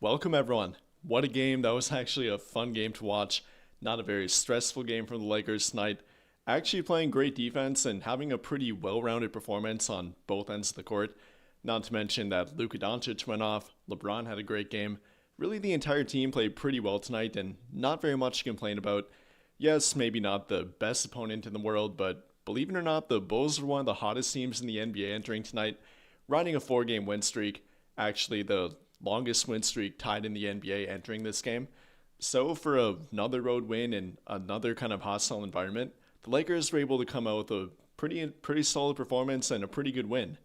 Welcome, everyone. What a game. That was actually a fun game to watch. Not a very stressful game from the Lakers tonight. Actually playing great defense and having a pretty well-rounded performance on both ends of the court. Not to mention that Luka Doncic went off. LeBron had a great game. Really, the entire team played pretty well tonight and not very much to complain about. Yes, maybe not the best opponent in the world, but believe it or not, the Bulls are one of the hottest teams in the NBA entering tonight, riding a 4-game win streak. Actually, the longest win streak tied in the NBA entering this game. So for another road win in another kind of hostile environment, the Lakers were able to come out with a pretty solid performance and a pretty good win.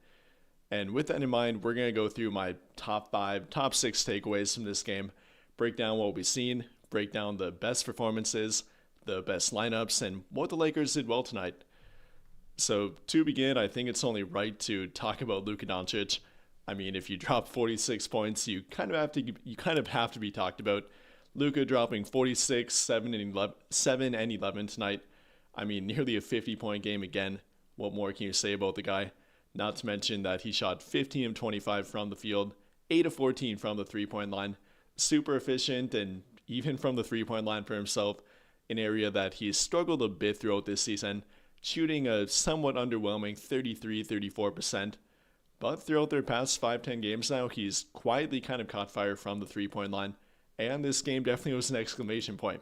And with that in mind, we're going to go through my top 5, top 6 takeaways from this game, break down what we've seen, break down the best performances, the best lineups, and what the Lakers did well tonight. So to begin, I think it's only right to talk about Luka Doncic. I mean, if you drop 46 points, you kind of have to be talked about. Luka dropping 46, 7 and 11 tonight. I mean, nearly a 50-point game again. What more can you say about the guy? Not to mention that he shot 15 of 25 from the field, 8 of 14 from the three-point line. Super efficient, and even from the three-point line for himself, an area that he's struggled a bit throughout this season, shooting a somewhat underwhelming 33-34%. But throughout their past 5-10 games now, he's quietly kind of caught fire from the three-point line, and this game definitely was an exclamation point.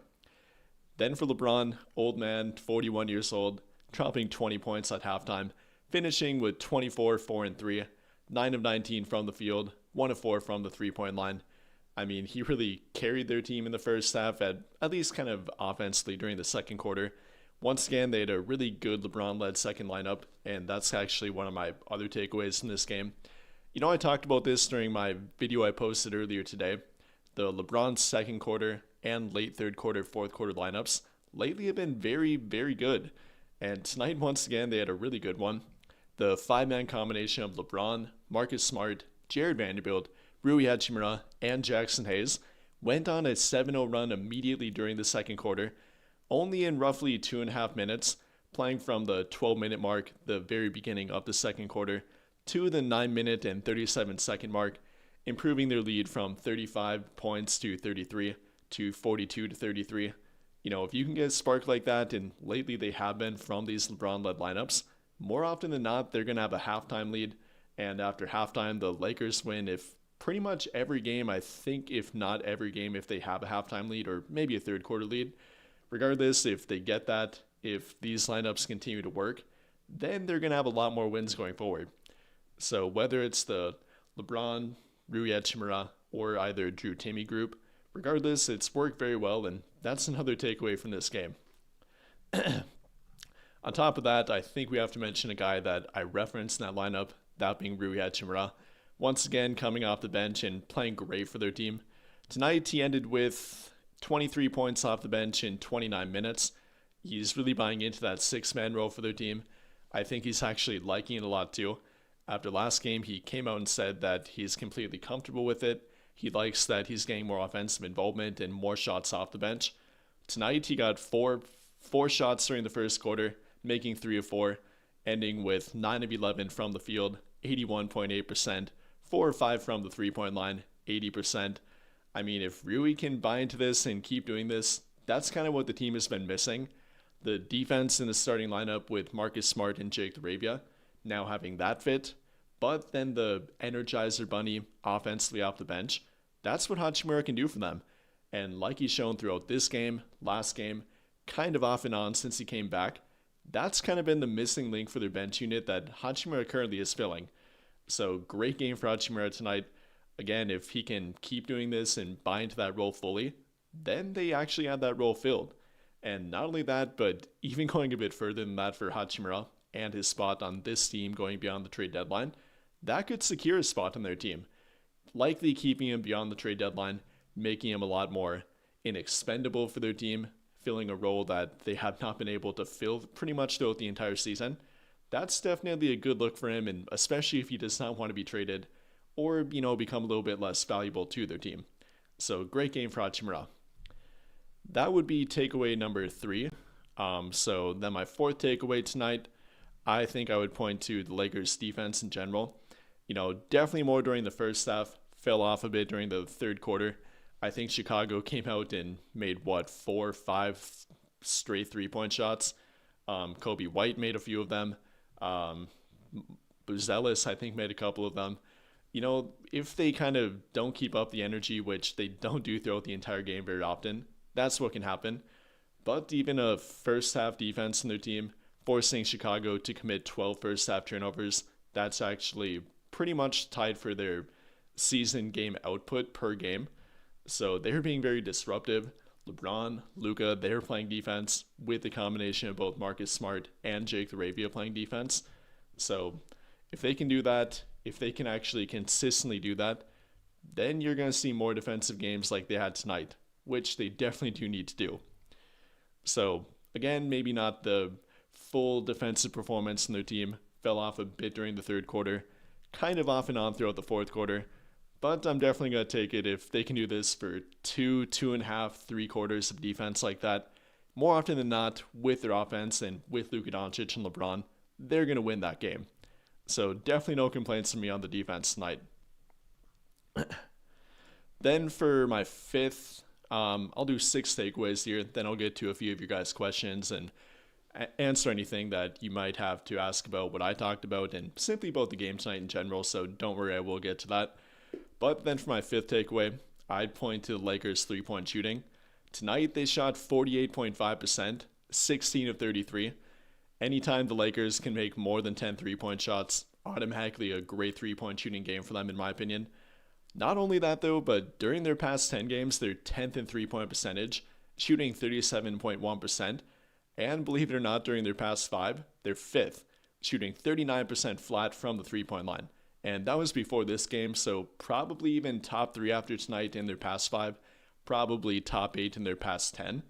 Then for LeBron, old man, 41 years old, dropping 20 points at halftime, finishing with 24, 4 and 3, 9 of 19 from the field, 1 of 4 from the three-point line. I mean, he really carried their team in the first half, at least kind of offensively during the second quarter. Once again, they had a really good LeBron-led second lineup, and that's actually one of my other takeaways from this game. You know, I talked about this during my video I posted earlier today. The LeBron second quarter and late third quarter, fourth quarter lineups lately have been very, very good. And tonight, once again, they had a really good one. The five-man combination of LeBron, Marcus Smart, Jared Vanderbilt, Rui Hachimura, and Jackson Hayes went on a 7-0 run immediately during the second quarter, only in roughly 2.5 minutes, playing from the 12-minute mark, the very beginning of the second quarter, to the 9-minute and 37-second mark, improving their lead from 35 points to 33 to 42 to 33. You know, if you can get a spark like that, and lately they have been from these LeBron-led lineups, more often than not, they're going to have a halftime lead, and after halftime, the Lakers win if pretty much every game, I think, if not every game, if they have a halftime lead or maybe a third quarter lead. Regardless, if they get that, if these lineups continue to work, then they're going to have a lot more wins going forward. So whether it's the LeBron, Rui Hachimura, or either Drew Timmy group, regardless, it's worked very well, and that's another takeaway from this game. On top of that, I think we have to mention a guy that I referenced in that lineup, that being Rui Hachimura. Once again, coming off the bench and playing great for their team. Tonight, he ended with 23 points off the bench in 29 minutes. He's really buying into that six-man role for their team. I think he's actually liking it a lot too. After last game, he came out and said that he's completely comfortable with it. He likes that he's getting more offensive involvement and more shots off the bench. Tonight, he got four shots during the first quarter, making 3 of 4, ending with 9 of 11 from the field, 81.8%, 4 of 5 from the three-point line, 80%. I mean, if Rui can buy into this and keep doing this, that's kind of what the team has been missing. The defense in the starting lineup with Marcus Smart and Jake LaRavia now having that fit, but then the Energizer Bunny offensively off the bench, that's what Hachimura can do for them. And like he's shown throughout this game, last game, kind of off and on since he came back, that's kind of been the missing link for their bench unit that Hachimura currently is filling. So great game for Hachimura tonight. Again, if he can keep doing this and buy into that role fully, then they actually have that role filled. And not only that, but even going a bit further than that for Hachimura and his spot on this team going beyond the trade deadline, that could secure a spot on their team. Likely keeping him beyond the trade deadline, making him a lot more inexpendable for their team, filling a role that they have not been able to fill pretty much throughout the entire season. That's definitely a good look for him, and especially if he does not want to be traded or, become a little bit less valuable to their team. So great game for Hachimura. That would be takeaway number 3. So then my fourth takeaway tonight, I think I would point to the Lakers defense in general. Definitely more during the first half. fell off a bit during the third quarter. I think Chicago came out and made, what, 4 or 5 straight 3-point shots. Kobe White made a few of them. Um, Buzelis, I think, made a couple of them. If they kind of don't keep up the energy, which they don't do throughout the entire game very often, that's what can happen. But even a first half defense in their team, forcing Chicago to commit 12 first half turnovers, that's actually pretty much tied for their season game output per game. So they're being very disruptive. LeBron, Luka, they're playing defense with the combination of both Marcus Smart and Jake LaRavia playing defense. So if they can do that, if they can actually consistently do that, then you're going to see more defensive games like they had tonight, which they definitely do need to do. So again, maybe not the full defensive performance in their team. Fell off a bit during the third quarter, kind of off and on throughout the fourth quarter. But I'm definitely going to take it if they can do this for 2.5, 3 quarters of defense like that. More often than not, with their offense and with Luka Doncic and LeBron, they're going to win that game. So definitely no complaints from me on the defense tonight. Then for my fifth, I'll do 6 takeaways here. Then I'll get to a few of your guys' questions and answer anything that you might have to ask about what I talked about and simply about the game tonight in general. So don't worry, I will get to that. But then for my 5th takeaway, I'd point to the Lakers' 3-point shooting. Tonight they shot 48.5%, 16 of 33. Anytime the Lakers can make more than 10 3-point shots, automatically a great 3-point shooting game for them in my opinion. Not only that though, but during their past 10 games, they're 10th in 3-point percentage, shooting 37.1%. And believe it or not, during their past 5, they're 5th, shooting 39% flat from the 3-point line. And that was before this game, so probably even top 3 after tonight in their past 5, probably top 8 in their past 10.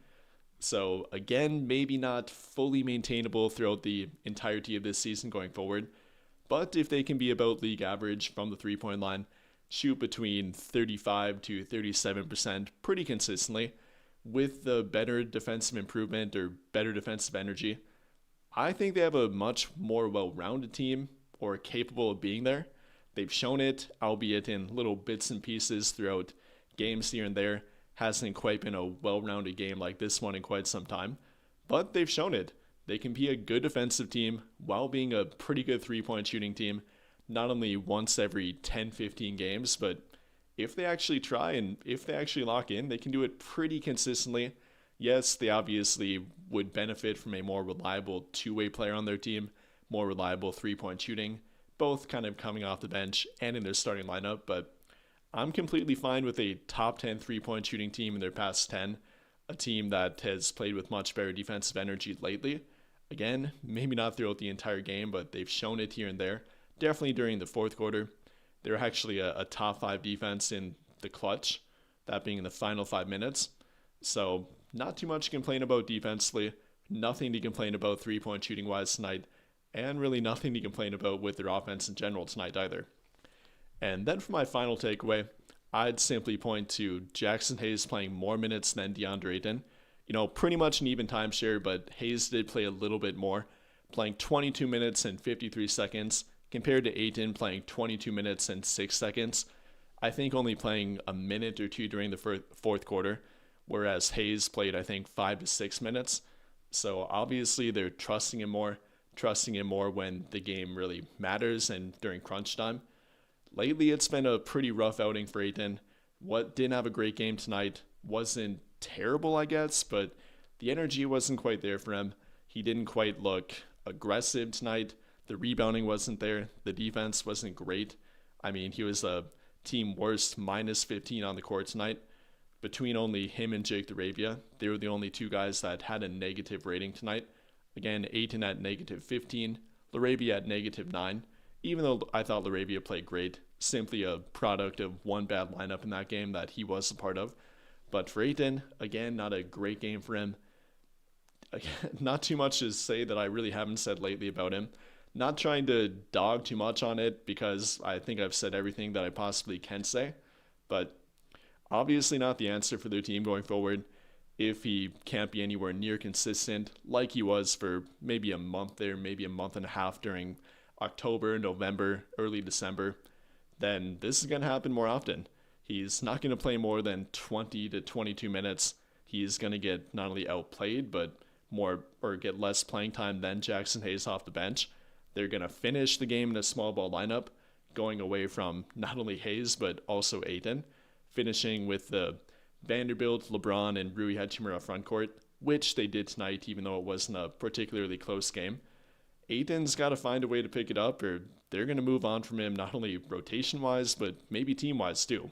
So again, maybe not fully maintainable throughout the entirety of this season going forward, but if they can be about league average from the 3-point line, shoot between 35 to 37% pretty consistently, with the better defensive improvement or better defensive energy, I think they have a much more well-rounded team or capable of being there. They've shown it, albeit in little bits and pieces throughout games here and there. Hasn't quite been a well-rounded game like this one in quite some time, but they've shown it. They can be a good defensive team while being a pretty good 3-point shooting team, not only once every 10-15 games, but if they actually try and if they actually lock in, they can do it pretty consistently. Yes, they obviously would benefit from a more reliable two-way player on their team, more reliable 3-point shooting, both kind of coming off the bench and in their starting lineup, but I'm completely fine with a top 10 3-point shooting team in their past 10, a team that has played with much better defensive energy lately. Again, maybe not throughout the entire game, but they've shown it here and there. Definitely during the fourth quarter. They're actually a top 5 defense in the clutch, that being in the final 5 minutes. So not too much to complain about defensively, nothing to complain about 3-point shooting wise tonight, and really nothing to complain about with their offense in general tonight either. And then for my final takeaway, I'd simply point to Jackson Hayes playing more minutes than DeAndre Ayton. Pretty much an even timeshare, but Hayes did play a little bit more, playing 22 minutes and 53 seconds, compared to Ayton playing 22 minutes and 6 seconds. I think only playing a minute or two during the fourth quarter, whereas Hayes played, I think, 5 to 6 minutes. So obviously they're trusting him more when the game really matters and during crunch time. Lately, it's been a pretty rough outing for Ayton. Didn't have a great game tonight. Wasn't terrible, I guess, but the energy wasn't quite there for him. He didn't quite look aggressive tonight. The rebounding wasn't there. The defense wasn't great. I mean, he was a team worst minus 15 on the court tonight. Between only him and Jake LaRavia, they were the only 2 guys that had a negative rating tonight. Again, Ayton at negative 15, LaRavia at negative 9. Even though I thought LaRavia played great, simply a product of one bad lineup in that game that he was a part of. But for Ayton, again, not a great game for him. Again, not too much to say that I really haven't said lately about him. Not trying to dog too much on it because I think I've said everything that I possibly can say. But obviously not the answer for their team going forward. If he can't be anywhere near consistent like he was for maybe a month there, maybe a month and a half during October, November, early December, then this is going to happen more often. He's not going to play more than 20 to 22 minutes. He's going to get not only outplayed, but more or get less playing time than Jackson Hayes off the bench. They're going to finish the game in a small ball lineup, going away from not only Hayes, but also Ayton, finishing with the Vanderbilt, LeBron, and Rui Hachimura frontcourt, which they did tonight, even though it wasn't a particularly close game. Ayton's got to find a way to pick it up, or they're going to move on from him, not only rotation-wise, but maybe team-wise too.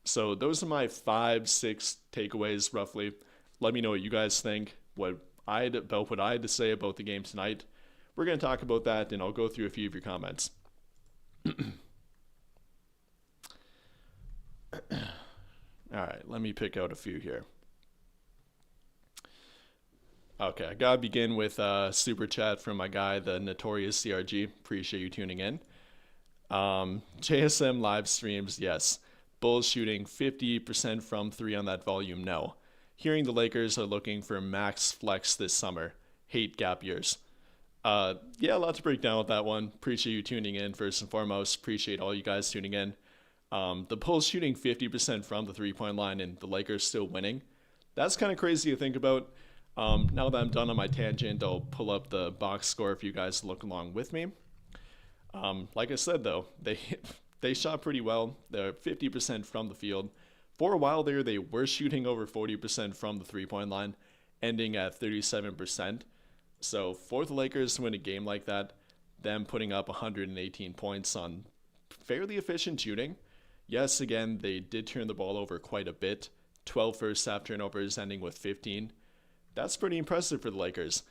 So those are my 5-6 takeaways, roughly. Let me know what you guys think, what I had to say about the game tonight. We're going to talk about that, and I'll go through a few of your comments. All right, let me pick out a few here. Okay, I gotta begin with a super chat from my guy, the Notorious CRG. Appreciate you tuning in. JSM live streams, yes. Bulls shooting 50% from 3 on that volume, no. Hearing the Lakers are looking for max flex this summer. Hate gap years. Yeah, a lot to break down with that one. Appreciate you tuning in first and foremost. Appreciate all you guys tuning in. The Bulls shooting 50% from the 3-point line and the Lakers still winning. That's kind of crazy to think about. Now that I'm done on my tangent, I'll pull up the box score if you guys look along with me. Like I said, though, they shot pretty well. They're 50% from the field. For a while there, they were shooting over 40% from the 3-point line, ending at 37%. So for the Lakers to win a game like that, them putting up 118 points on fairly efficient shooting. Yes, again, they did turn the ball over quite a bit. 12 first half turnovers, ending with 15. That's pretty impressive for the Lakers.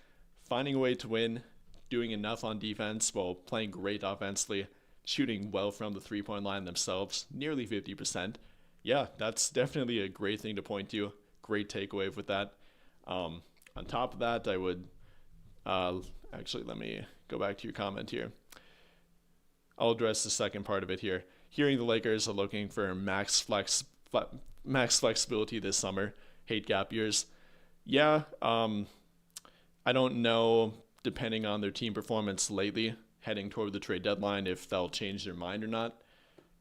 Finding a way to win, doing enough on defense while playing great offensively, shooting well from the 3-point line themselves, nearly 50%. Yeah, that's definitely a great thing to point to. Great takeaway with that. On top of that, I would actually, let me go back to your comment here. I'll address the second part of it here. Hearing the Lakers are looking for max flexibility this summer. Hate gap years. Yeah, I don't know, depending on their team performance lately, heading toward the trade deadline, if they'll change their mind or not.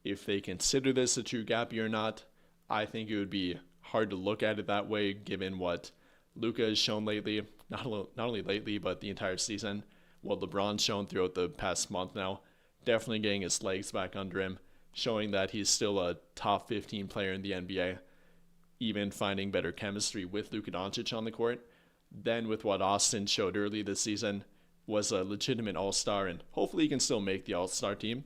If they consider this a true gap year or not, I think it would be hard to look at it that way, given what Luka has shown lately, not only lately, but the entire season. What LeBron's shown throughout the past month now, definitely getting his legs back under him, showing that he's still a top 15 player in the NBA, even finding better chemistry with Luka Doncic on the court than with what Austin showed early this season, was a legitimate all-star, and hopefully he can still make the all-star team.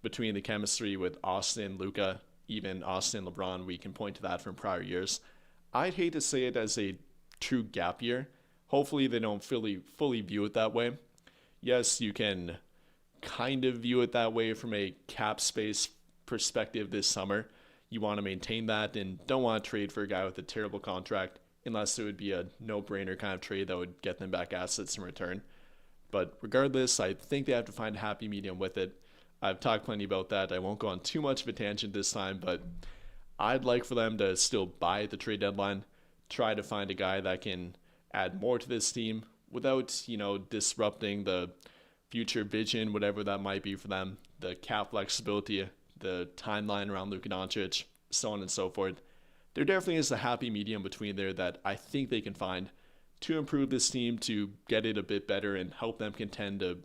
Between the chemistry with Austin, Luka, even Austin, LeBron, we can point to that from prior years. I'd hate to say it as a true gap year. Hopefully they don't fully view it that way. Yes, you can kind of view it that way from a cap space perspective this summer. You want to maintain that and don't want to trade for a guy with a terrible contract unless it would be a no-brainer kind of trade that would get them back assets in return. But regardless, I think they have to find a happy medium with it. I've talked plenty about that. I won't go on too much of a tangent this time, but I'd like for them to still buy at the trade deadline, try to find a guy that can add more to this team without, disrupting the future vision, whatever that might be for them, the cap flexibility, the timeline around Luka Doncic, so on and so forth. There definitely is a happy medium between there that I think they can find to improve this team, to get it a bit better and help them contend a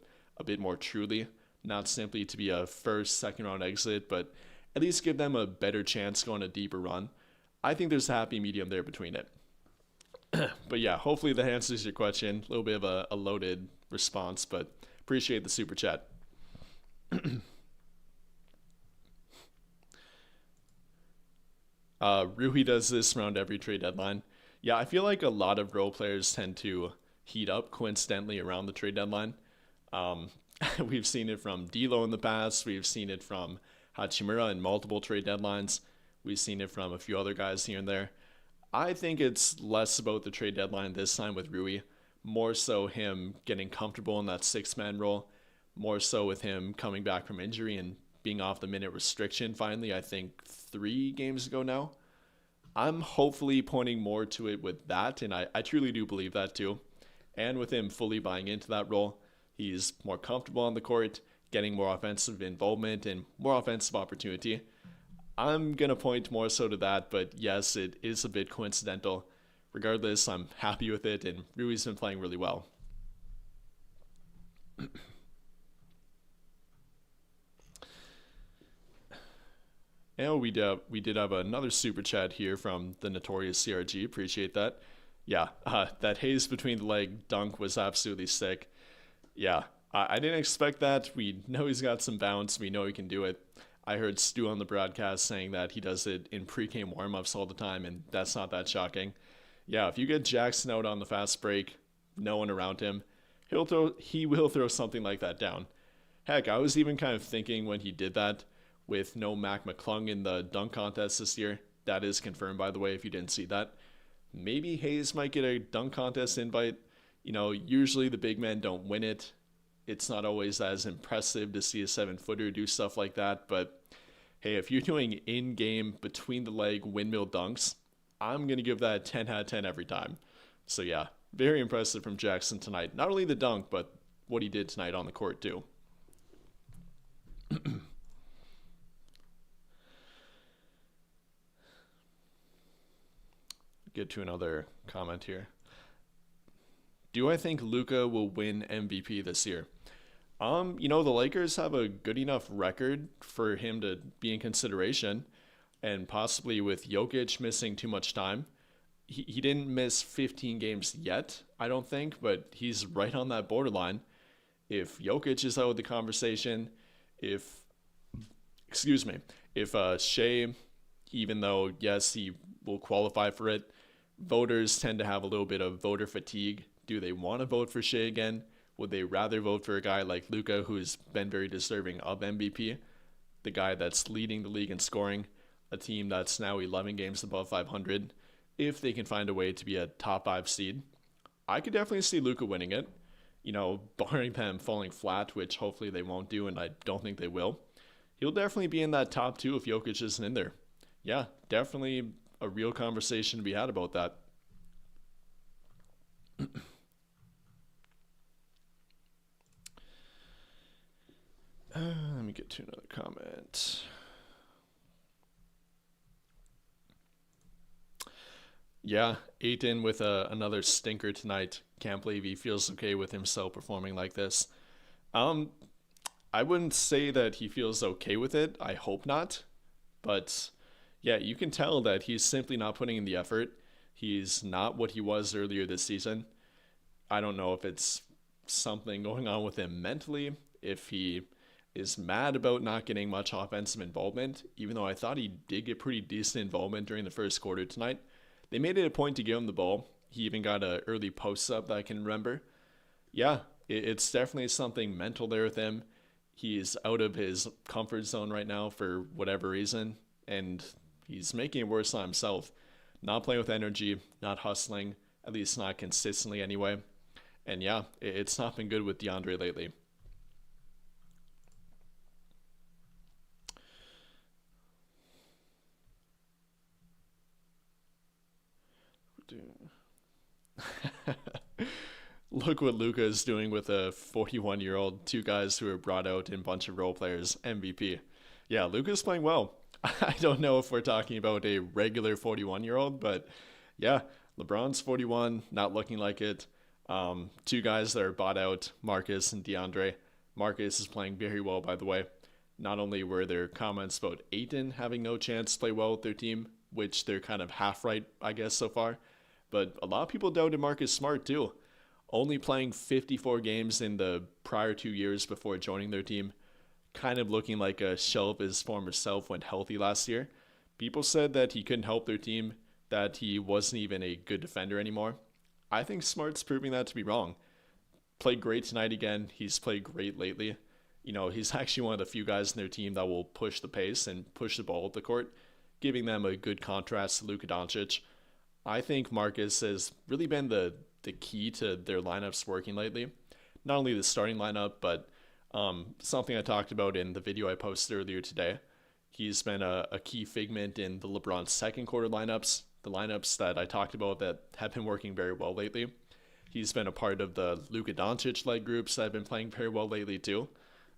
bit more truly, not simply to be a first, second round exit, but at least give them a better chance going a deeper run. I think there's a happy medium there between it. But yeah, hopefully that answers your question. A little bit of a loaded response, but appreciate the super chat. Rui does this around every trade deadline. Yeah, I feel like a lot of role players tend to heat up coincidentally around the trade deadline. We've seen it from D'Lo in the past. We've seen it from Hachimura in multiple trade deadlines. We've seen it from a few other guys here and there. I think it's less about the trade deadline this time with Rui, more so him getting comfortable in that 6-man role, more so with him coming back from injury and being off the minute restriction finally, I think 3 games ago now. I'm hopefully pointing more to it with that, and I truly do believe that too. And with him fully buying into that role, he's more comfortable on the court, getting more offensive involvement and more offensive opportunity. I'm going to point more so to that, but yes, it is a bit coincidental. Regardless, I'm happy with it, and Rui's been playing really well. And we did have another super chat here from the notorious CRG. Appreciate that. Yeah, that haze between the leg dunk was absolutely sick. Yeah, I didn't expect that. We know he's got some bounce. We know he can do it. I heard Stu on the broadcast saying that he does it in pre-game warm-ups all the time, and that's not that shocking. Yeah, if you get Jackson out on the fast break, no one around him, he will throw something like that down. Heck, I was even kind of thinking when he did that with no Mac McClung in the dunk contest this year. That is confirmed, by the way, if you didn't see that. Maybe Hayes might get a dunk contest invite. Usually the big men don't win it. It's not always as impressive to see a 7-footer do stuff like that, but hey, if you're doing in-game, between-the-leg windmill dunks, I'm going to give that a 10 out of 10 every time. So yeah, very impressive from Jackson tonight. Not only the dunk, but what he did tonight on the court too. Get to another comment here. Do I think Luka will win MVP this year? The Lakers have a good enough record for him to be in consideration, and possibly with Jokic missing too much time. He didn't miss 15 games yet, I don't think, but he's right on that borderline. If Jokic is out of the conversation, if excuse me, if Shea, even though yes he will qualify for it, voters tend to have a little bit of voter fatigue. Do they want to vote for Shea again? Would they rather vote for a guy like Luka, who's been very deserving of MVP, the guy that's leading the league in scoring, a team that's now 11 games above 500, if they can find a way to be a top 5 seed? I could definitely see Luka winning it, barring them falling flat, which hopefully they won't do, and I don't think they will. He'll definitely be in that top 2 if Jokic isn't in there. Yeah, definitely a real conversation to be had about that. Let me get to another comment. Yeah, Aiton with another stinker tonight. Can't believe he feels okay with himself performing like this. Um, I wouldn't say that he feels okay with it. I hope not. But yeah, you can tell that he's simply not putting in the effort. He's not what he was earlier this season. I don't know if it's something going on with him mentally, if he is mad about not getting much offensive involvement, even though I thought he did get pretty decent involvement during the first quarter tonight. They made it a point to give him the ball. He even got an early post up that I can remember. Yeah, it's definitely something mental there with him. He's out of his comfort zone right now for whatever reason, and he's making it worse on himself. Not playing with energy, not hustling, at least not consistently anyway. And yeah, it's not been good with DeAndre lately. Look what Luka is doing with a 41-year-old, two guys who are brought out in a bunch of role players, MVP. Yeah, Luka's playing well. I don't know if we're talking about a regular 41-year-old, but yeah, LeBron's 41, not looking like it. Two guys that are bought out, Marcus and DeAndre. Marcus is playing very well, by the way. Not only were there comments about Aiton having no chance to play well with their team, which they're kind of half right, I guess, so far, but a lot of people doubted Marcus Smart too. Only playing 54 games in the prior 2 years before joining their team, kind of looking like a shell of his former self when healthy last year. People said that he couldn't help their team, that he wasn't even a good defender anymore. I think Smart's proving that to be wrong. Played great tonight again. He's played great lately. He's actually one of the few guys in their team that will push the pace and push the ball up the court, giving them a good contrast to Luka Doncic. I think Marcus has really been the key to their lineups working lately. Not only the starting lineup, but something I talked about in the video I posted earlier today. He's been a key figment in the LeBron second quarter lineups, the lineups that I talked about that have been working very well lately. He's been a part of the Luka Doncic led groups that have been playing very well lately too.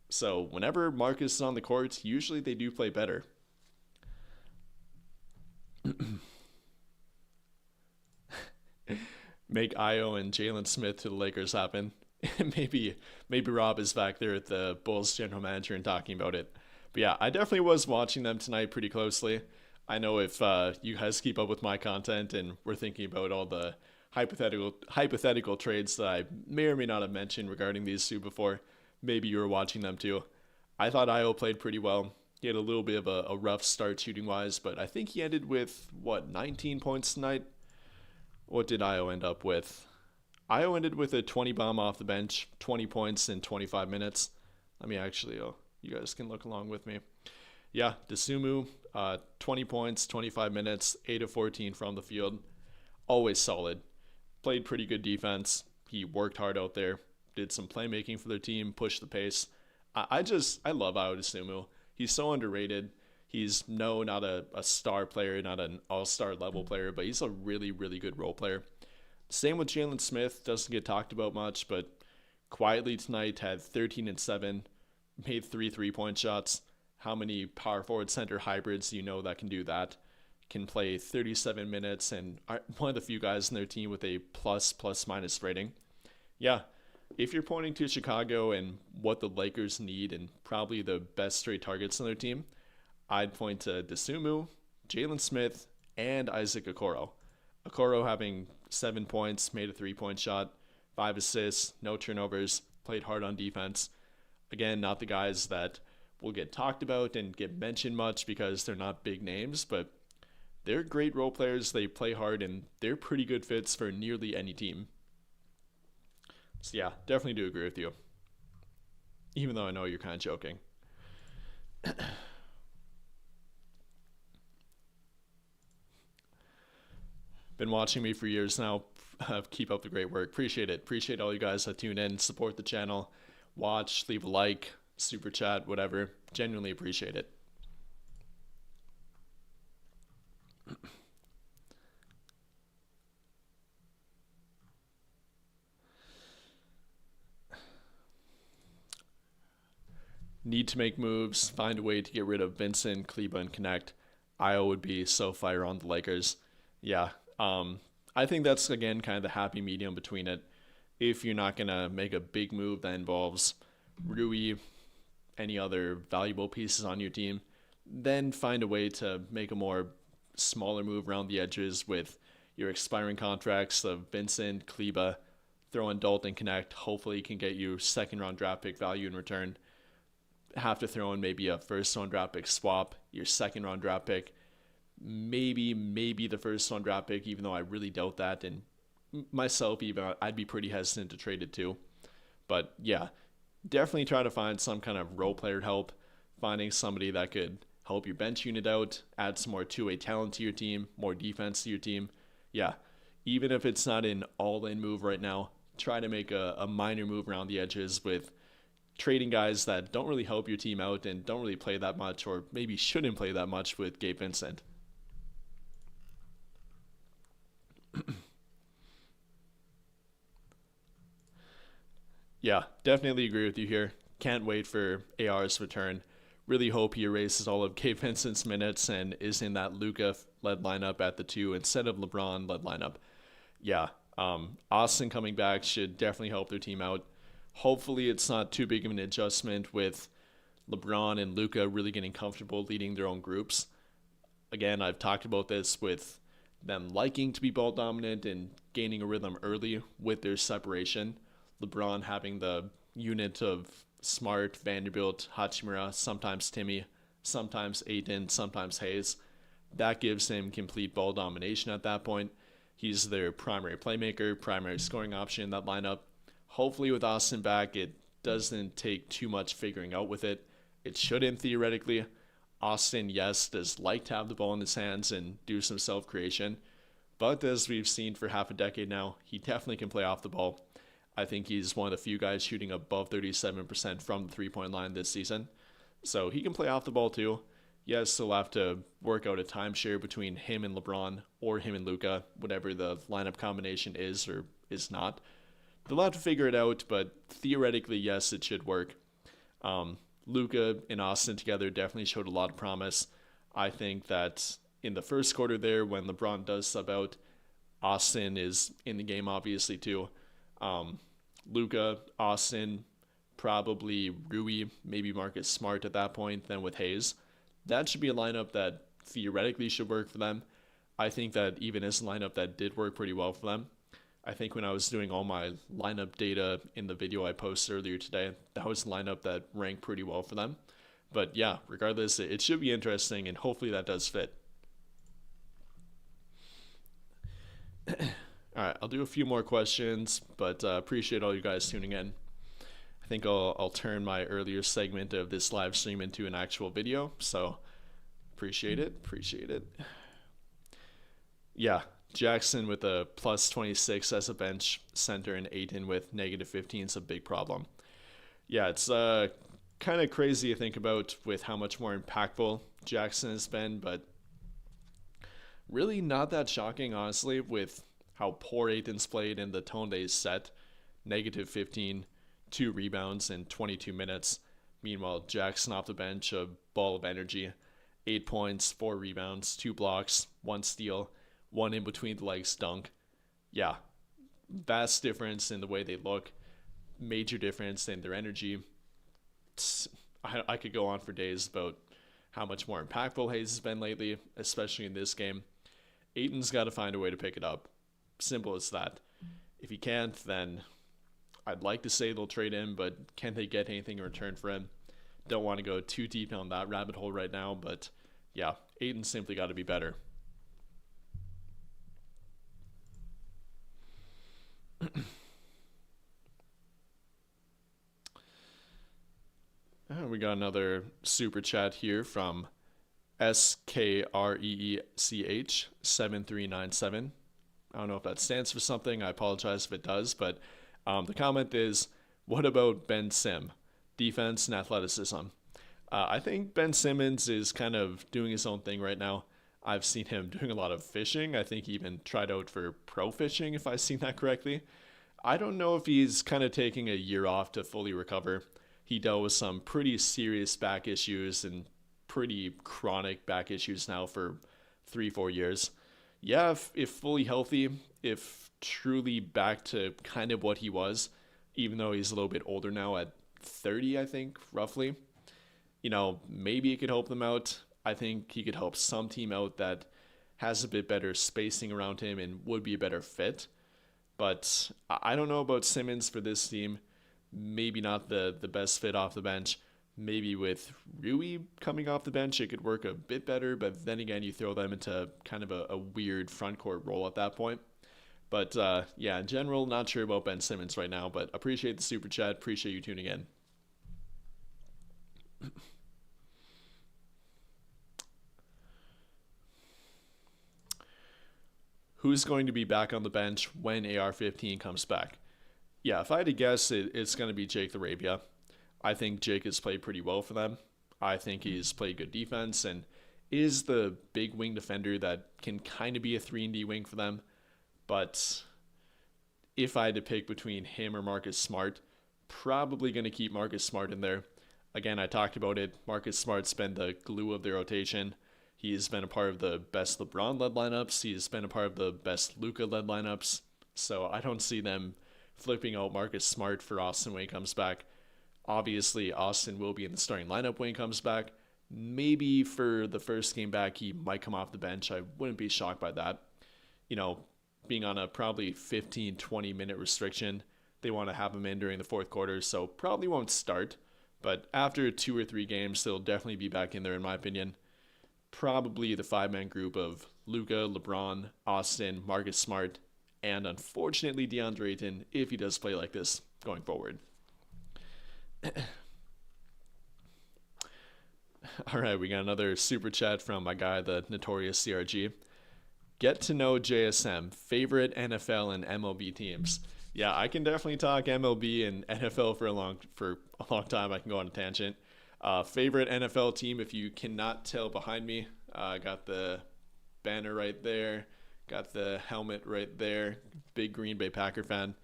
So whenever Marcus is on the court, usually they do play better. Make Io and Jalen Smith to the Lakers happen. maybe Rob is back there at the Bulls general manager and talking about it. But yeah, I definitely was watching them tonight pretty closely. I know if you guys keep up with my content and we're thinking about all the hypothetical trades that I may or may not have mentioned regarding these two before, maybe you were watching them too. I thought Io played pretty well. He had a little bit of a rough start shooting wise, but I think he ended with 19 points tonight. What did Io end up with? Io ended with a 20 bomb off the bench, 20 points in 25 minutes. Let me actually, you guys can look along with me. Yeah, Desumu, 20 points, 25 minutes, 8 of 14 from the field. Always solid. Played pretty good defense. He worked hard out there. Did some playmaking for their team, pushed the pace. I love Io Desumu. He's so underrated. He's not a star player, not an all-star level player, but he's a really, really good role player. Same with Jalen Smith. Doesn't get talked about much, but quietly tonight had 13 and 7, made 3 3-point shots. How many power forward center hybrids do you know that can do that? Can play 37 minutes and are one of the few guys in their team with a plus minus rating. Yeah, if you're pointing to Chicago and what the Lakers need and probably the best straight targets on their team, I'd point to Desumu, Jalen Smith, and Isaac Okoro. Okoro having 7 points, made a 3-point shot, 5 assists, no turnovers, played hard on defense. Again, not the guys that will get talked about and get mentioned much because they're not big names, but they're great role players. They play hard, and they're pretty good fits for nearly any team. So yeah, definitely do agree with you. Even though I know you're kind of joking. Been watching me for years now. Keep up the great work. Appreciate it. Appreciate all you guys that tune in, support the channel, watch, leave a like, super chat, whatever. Genuinely appreciate it. Need to make moves, find a way to get rid of Vincent, Kleba, and Connect. Io would be so fire on the Lakers. Yeah, I think that's, again, kind of the happy medium between it. If you're not going to make a big move that involves Rui, any other valuable pieces on your team, then find a way to make a more smaller move around the edges with your expiring contracts of Vincent, Kleba, throw in Dalton Connect. Hopefully, can get you second round draft pick value in return. Have to throw in maybe a first round draft pick swap, your second round draft pick, maybe the first round draft pick, even though I really doubt that. And myself, even I'd be pretty hesitant to trade it too. But yeah, definitely try to find some kind of role player help, finding somebody that could help your bench unit out, add some more two-way talent to your team, more defense to your team. Yeah, even if it's not an all-in move right now, try to make a minor move around the edges with trading guys that don't really help your team out and don't really play that much, or maybe shouldn't play that much with Gabe Vincent. Yeah, definitely agree with you here. Can't wait for AR's return. Really hope he erases all of Gabe Vincent's minutes and is in that Luka led lineup at the 2 instead of LeBron led lineup. Yeah, Austin coming back should definitely help their team out. Hopefully it's not too big of an adjustment with LeBron and Luka really getting comfortable leading their own groups. Again, I've talked about this with them liking to be ball dominant and gaining a rhythm early with their separation. LeBron having the unit of Smart, Vanderbilt, Hachimura, sometimes Timmy, sometimes Ayton, sometimes Hayes. That gives him complete ball domination at that point. He's their primary playmaker, primary scoring option in that lineup. Hopefully with Austin back, it doesn't take too much figuring out with it. It shouldn't, theoretically. Austin, yes, does like to have the ball in his hands and do some self-creation. But as we've seen for half a decade now, he definitely can play off the ball. I think he's one of the few guys shooting above 37% from the three-point line this season. So he can play off the ball too. Yes, he'll have to work out a timeshare between him and LeBron or him and Luka, whatever the lineup combination is or is not. They'll have to figure it out, but theoretically, yes, it should work. Luka and Austin together definitely showed a lot of promise. I think that in the first quarter there, when LeBron does sub out, Austin is in the game, obviously, too. Um, Luka, Austin, probably Rui, maybe Marcus Smart at that point, then with Hayes. That should be a lineup that theoretically should work for them. I think that even as a lineup that did work pretty well for them. I think when I was doing all my lineup data in the video I posted earlier today, that was a lineup that ranked pretty well for them. But yeah, regardless, it should be interesting, and hopefully that does fit. All right, I'll do a few more questions, but appreciate all you guys tuning in. I think I'll turn my earlier segment of this live stream into an actual video, so appreciate it. Yeah, Jackson with a plus 26 as a bench center and Ayton with negative 15 is a big problem. Yeah, it's kind of crazy to think about with how much more impactful Jackson has been, but really not that shocking, honestly, with how poor Ayton's played and the tone they set. Negative 15, 2 rebounds in 22 minutes. Meanwhile, Jackson off the bench, a ball of energy. 8 points, 4 rebounds, 2 blocks, 1 steal, 1 in between the legs dunk. Yeah, vast difference in the way they look. Major difference in their energy. I could go on for days about how much more impactful Hayes has been lately, especially in this game. Ayton's got to find a way to pick it up. Simple as that. If he can't, then I'd like to say they'll trade him, but can they get anything in return for him? Don't want to go too deep down that rabbit hole right now, but yeah, Ayton's simply got to be better. We got another super chat here from SKREECH 7397. I don't know if that stands for something. I apologize if it does, but the comment is, what about Ben Sim? Defense and athleticism. I think Ben Simmons is kind of doing his own thing right now. I've seen him doing a lot of fishing. I think he even tried out for pro fishing, if I've seen that correctly. I don't know if he's kind of taking a year off to fully recover. He dealt with some pretty serious back issues and pretty chronic back issues now for 3-4 years. Yeah, if fully healthy, if truly back to kind of what he was, even though he's a little bit older now at 30, I think, roughly, maybe it could help them out. I think he could help some team out that has a bit better spacing around him and would be a better fit. But I don't know about Simmons for this team. Maybe not the best fit off the bench. Maybe with Rui coming off the bench, it could work a bit better. But then again, you throw them into kind of a weird front court role at that point. But yeah, in general, not sure about Ben Simmons right now. But appreciate the super chat. Appreciate you tuning in. Who's going to be back on the bench when AR-15 comes back? Yeah, if I had to guess, it's going to be Jake LaRavia. I think Jake has played pretty well for them. I think he's played good defense and is the big wing defender that can kind of be a 3-and-D wing for them. But if I had to pick between him or Marcus Smart, probably going to keep Marcus Smart in there. Again, I talked about it. Marcus Smart's been the glue of their rotation. He's been a part of the best LeBron-led lineups. He's been a part of the best Luka-led lineups. So I don't see them flipping out Marcus Smart for Austin when he comes back. Obviously, Austin will be in the starting lineup when he comes back. Maybe for the first game back, he might come off the bench. I wouldn't be shocked by that. Being on a probably 15-20 minute restriction, they want to have him in during the fourth quarter, so probably won't start. But after 2 or 3 games, he'll definitely be back in there, in my opinion. Probably the 5-man group of Luka, LeBron, Austin, Marcus Smart, and unfortunately DeAndre Ayton, if he does play like this going forward. All right, we got another super chat from my guy, the notorious CRG. Get to know JSM, favorite NFL and MLB teams. Yeah, I can definitely talk MLB and NFL for a long time. I can go on a tangent. Favorite NFL team, if you cannot tell behind me, I got the banner right there, got the helmet right there. Big Green Bay Packer fan.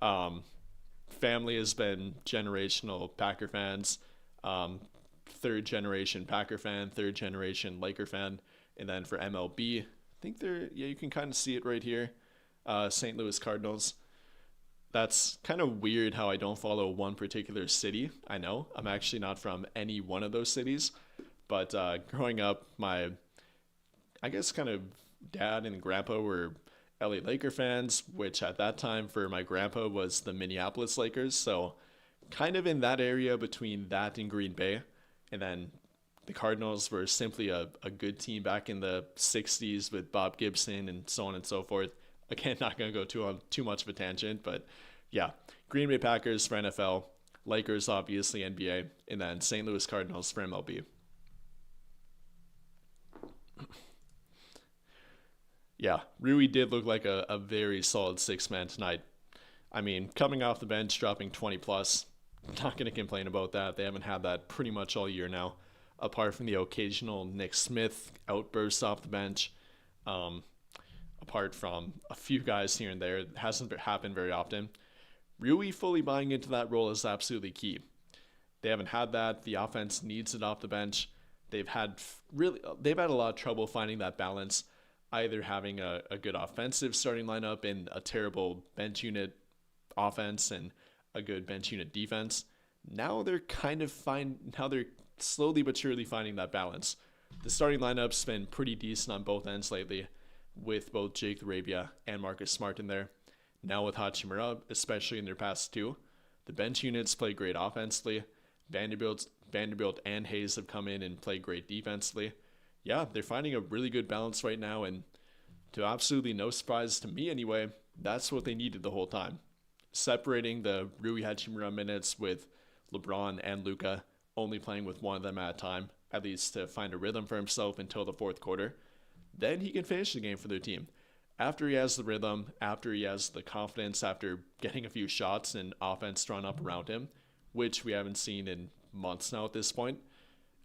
Family has been generational Packer fans. 3rd generation Packer fan, 3rd generation Laker fan. And then for MLB, I think you can kind of see it right here. St. Louis Cardinals. That's kind of weird how I don't follow one particular city. I know I'm actually not from any one of those cities, but growing up, my I guess kind of dad and grandpa were LA Laker fans, which at that time for my grandpa was the Minneapolis Lakers. So kind of in that area between that and Green Bay. And then the Cardinals were simply a good team back in the 60s with Bob Gibson and so on and so forth. Again, not going to go too on too much of a tangent, but yeah, Green Bay Packers for NFL, Lakers obviously NBA, and then St. Louis Cardinals for MLB. Yeah, Rui did look like a very solid six man tonight. I mean, coming off the bench, dropping 20 plus, not going to complain about that. They haven't had that pretty much all year now, apart from the occasional Nick Smith outburst off the bench. Um, Apart from a few guys here and there, it hasn't happened very often. Rui fully buying into that role is absolutely key. They haven't had that. The offense needs it off the bench. They've had a lot of trouble finding that balance, either having a good offensive starting lineup and a terrible bench unit offense and a good bench unit defense. Now they're slowly but surely finding that balance. The starting lineup's been pretty decent on both ends lately, with both Jake Arabia and Marcus Smart in there. Now with Hachimura, especially in their past two, the bench units play great offensively. Vanderbilt and Hayes have come in and played great defensively. Yeah, they're finding a really good balance right now, and to absolutely no surprise to me anyway, that's what they needed the whole time. Separating the Rui Hachimura minutes with LeBron and Luka, only playing with one of them at a time, at least to find a rhythm for himself until the fourth quarter. Then he can finish the game for their team. After he has the rhythm, after he has the confidence, after getting a few shots and offense drawn up around him, which we haven't seen in months now at this point,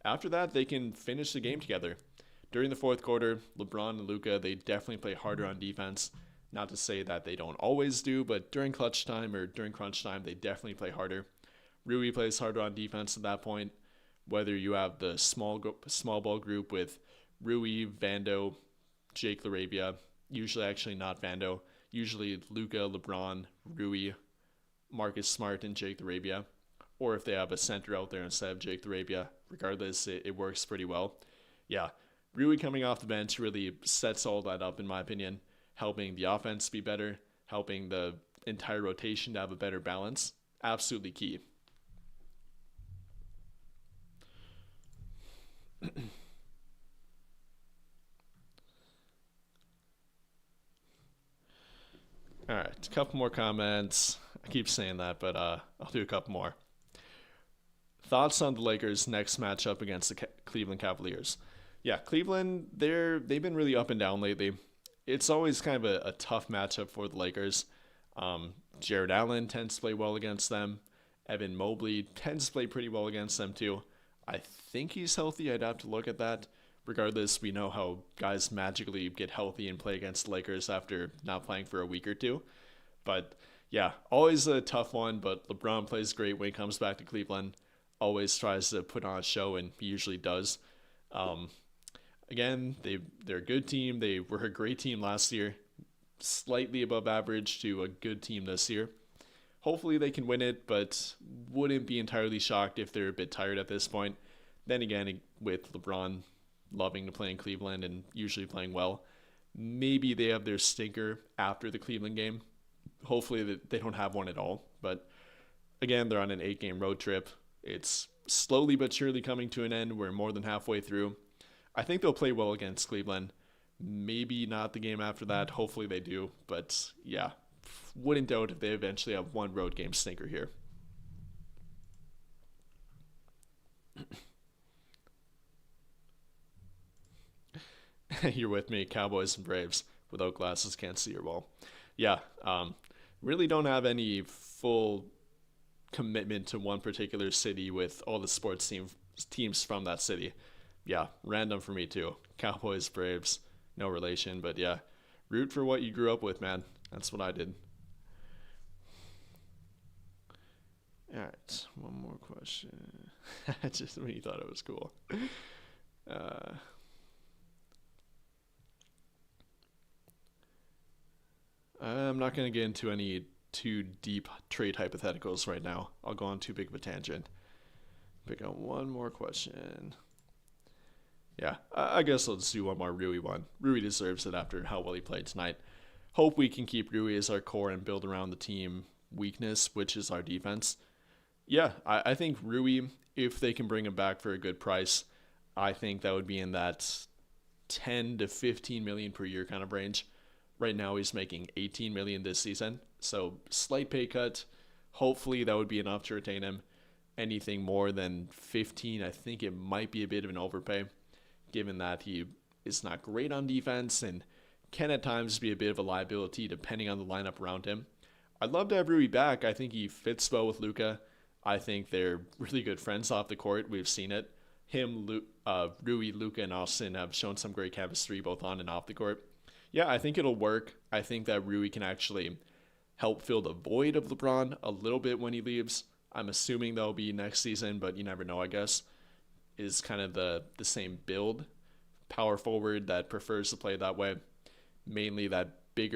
after that, they can finish the game together. During the fourth quarter, LeBron and Luka, they definitely play harder on defense. Not to say that they don't always do, but during clutch time or during crunch time, they definitely play harder. Rui plays harder on defense at that point. Whether you have the small ball group with Rui, Vando, Jake Larabia, usually actually not Vando, usually Luka, LeBron, Rui, Marcus Smart, and Jake Larabia. Or if they have a center out there instead of Jake Larabia, regardless, it works pretty well. Yeah, Rui coming off the bench really sets all that up, in my opinion, helping the offense be better, helping the entire rotation to have a better balance. Absolutely key. All right, a couple more comments. I keep saying that, but I'll do a couple more. Thoughts on the Lakers' next matchup against the Cleveland Cavaliers? Yeah, Cleveland, they've been really up and down lately. It's always kind of a tough matchup for the Lakers. Jared Allen tends to play well against them. Evan Mobley tends to play pretty well against them too. I think he's healthy. I'd have to look at that. Regardless, we know how guys magically get healthy and play against the Lakers after not playing for a week or two. But yeah, always a tough one, but LeBron plays great when he comes back to Cleveland. Always tries to put on a show, and he usually does. Um, Again, they're a good team. They were a great team last year, slightly above average to a good team this year. Hopefully they can win it, but wouldn't be entirely shocked if they're a bit tired at this point. Then again, with LeBron loving to play in Cleveland and usually playing well, maybe they have their stinker after the Cleveland game. Hopefully they don't have one at all. But again, they're on an 8-game road trip. It's slowly but surely coming to an end. We're more than halfway through. I think they'll play well against Cleveland. Maybe not the game after that. Hopefully they do. But yeah, wouldn't doubt if they eventually have one road game stinker here. You're with me, Cowboys and Braves. Without glasses, can't see your ball. Yeah, really don't have any full commitment to one particular city with all the teams from that city. Yeah, random for me too. Cowboys, Braves, no relation, but yeah, root for what you grew up with, man. That's what I did. All right, one more question. Just when you thought it was cool. Uh, I'm not going to get into any too deep trade hypotheticals right now. I'll go on too big of a tangent. Pick out one more question. Yeah, I guess I'll just do one more Rui one. Rui deserves it after how well he played tonight. Hope we can keep Rui as our core and build around the team weakness, which is our defense. Yeah, I think Rui, if they can bring him back for a good price, I think that would be in that 10 to 15 million per year kind of range. Right now he's making 18 million this season, so slight pay cut. Hopefully that would be enough to retain him. Anything more than 15, I think it might be a bit of an overpay, given that he is not great on defense and can at times be a bit of a liability depending on the lineup around him. I'd love to have Rui back. I think he fits well with Luka. I think they're really good friends off the court. We've seen it. Rui, Luka, and Austin have shown some great chemistry both on and off the court. Yeah, I think it'll work. I think that Rui can actually help fill the void of LeBron a little bit when he leaves. I'm assuming that'll be next season, but you never know, I guess. Is kind of the same build. Power forward that prefers to play that way. Mainly that big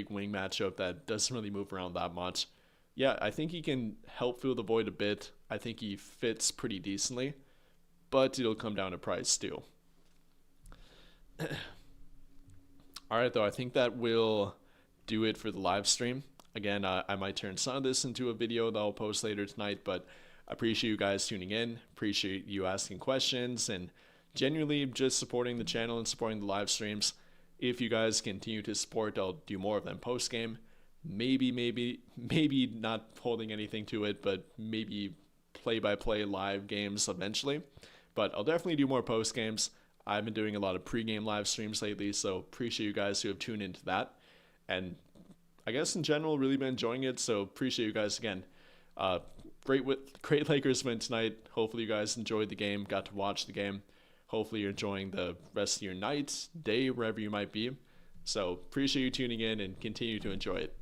wing matchup that doesn't really move around that much. Yeah, I think he can help fill the void a bit. I think he fits pretty decently, but it'll come down to price too. All right, though, I think that will do it for the live stream. Again, I might turn some of this into a video that I'll post later tonight, but I appreciate you guys tuning in. Appreciate you asking questions and genuinely just supporting the channel and supporting the live streams. If you guys continue to support, I'll do more of them post game. Maybe not holding anything to it, but maybe play-by-play live games eventually. But I'll definitely do more post games. I've been doing a lot of pre-game live streams lately, so appreciate you guys who have tuned into that. And I guess in general, really been enjoying it, so appreciate you guys again. Great Lakers win tonight. Hopefully you guys enjoyed the game, got to watch the game. Hopefully you're enjoying the rest of your night, day, wherever you might be. So appreciate you tuning in and continue to enjoy it.